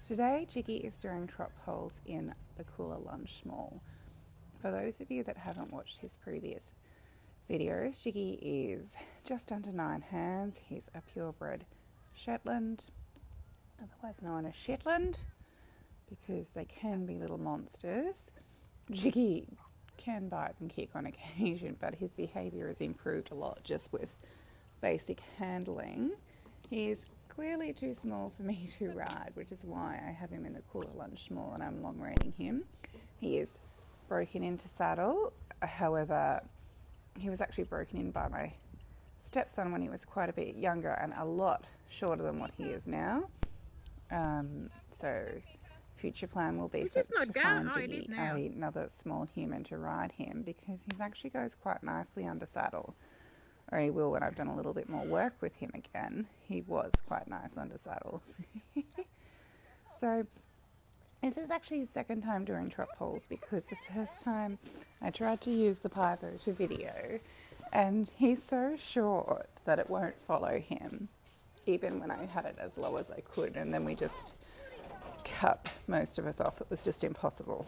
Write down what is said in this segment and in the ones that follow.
Today, Jiggy is doing trot poles in the Kula Lunge small. For those of you that haven't watched his previous videos, Jiggy is just under 9 hands. He's a purebred Shetland, otherwise known as Shetland, because they can be little monsters. Jiggy can bite and kick on occasion, but his behaviour has improved a lot just with basic handling. He's clearly too small for me to ride, which is why I have him in the Kula Lunge small and I'm long reining him. He is broken into saddle. However, he was actually broken in by my stepson when he was quite a bit younger and a lot shorter than what he is now. So future plan will be to find Jiggy another small human to ride him, because he actually goes quite nicely under saddle. Or he will when I've done a little bit more work with him again. He was quite nice under saddle. So this is actually his second time doing trot poles, because the first time I tried to use the python to video and he's so short that it won't follow him, even when I had it as low as I could, and then we just cut most of us off. It was just impossible.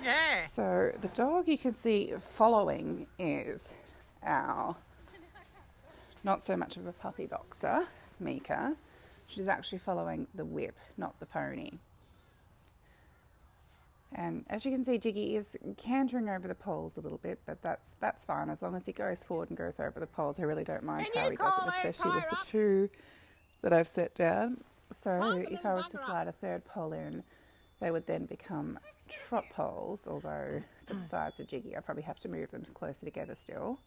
Yeah. So the dog you can see following is our not so much of a puppy boxer, Mika. She's actually following the whip, not the pony. And as you can see, Jiggy is cantering over the poles a little bit, but that's fine as long as he goes forward and goes over the poles. I really don't mind how he does it, especially with the two that I've set down. So if I was to slide a third pole in, they would then become trot poles, although for the size of Jiggy I probably have to move them closer together still.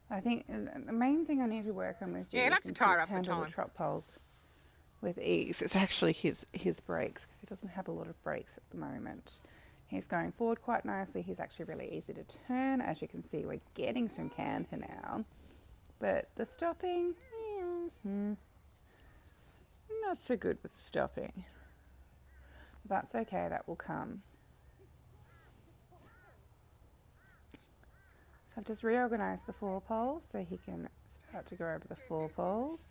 I think the main thing I need to work on with Jiggy, like to tie her up for handle the time. trot poles with ease, it's actually his brakes, because he doesn't have a lot of brakes at the moment. He's going forward quite nicely. He's actually really easy to turn. As you can see, we're getting some canter now. But the stopping, not so good with stopping. That's okay, that will come. So I've just reorganised the 4 poles so he can start to go over the 4 poles.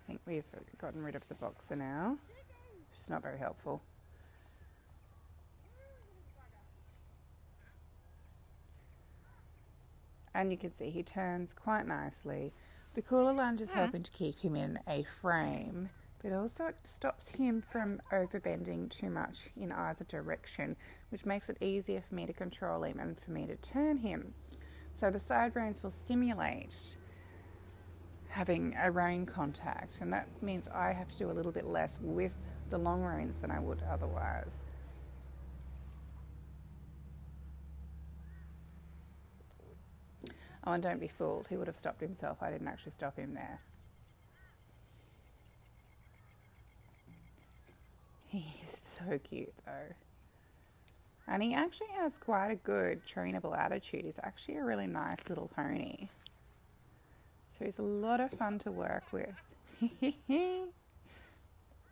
I think we've gotten rid of the boxer now, which is not very helpful. And you can see he turns quite nicely. The Kula Lunge is helping to keep him in a frame, but also it stops him from overbending too much in either direction, which makes it easier for me to control him and for me to turn him. So the side reins will simulate having a rein contact, and that means I have to do a little bit less with the long reins than I would otherwise. Oh, and don't be fooled, he would have stopped himself. I didn't actually stop him there. He's so cute though. And he actually has quite a good trainable attitude. He's actually a really nice little pony. So he's a lot of fun to work with.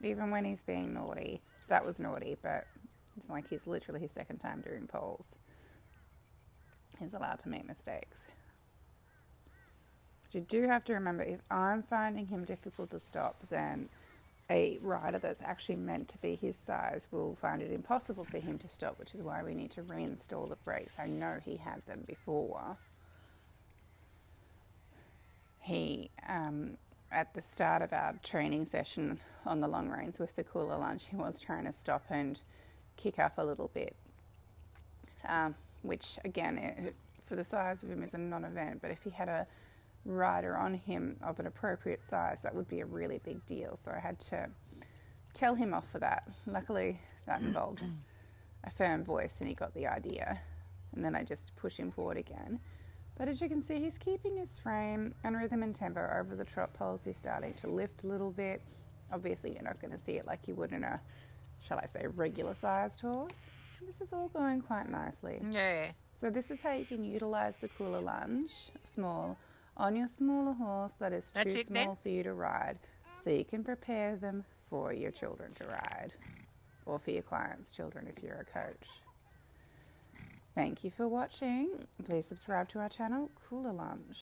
Even when he's being naughty. That was naughty, but it's like he's literally his second time doing poles. He's allowed to make mistakes. But you do have to remember, if I'm finding him difficult to stop, then a rider that's actually meant to be his size will find it impossible for him to stop, which is why we need to reinstall the brakes. I know he had them before. He, at the start of our training session on the long reins with the Kula Lunge, he was trying to stop and kick up a little bit, which again, for the size of him is a non-event, but if he had a rider on him of an appropriate size, that would be a really big deal. So I had to tell him off for that. Luckily that involved a firm voice and he got the idea, and then I just push him forward again. But as you can see, he's keeping his frame and rhythm and tempo over the trot poles. He's starting to lift a little bit. Obviously you're not going to see it like you would in a, shall I say, regular sized horse. This is all going quite nicely. Yeah. So this is how you can utilise the Kula Lunge small on your smaller horse that is too small for you to ride, so you can prepare them for your children to ride, or for your clients' children if you're a coach. Thank you for watching. Please subscribe to our channel, Kula Lunge.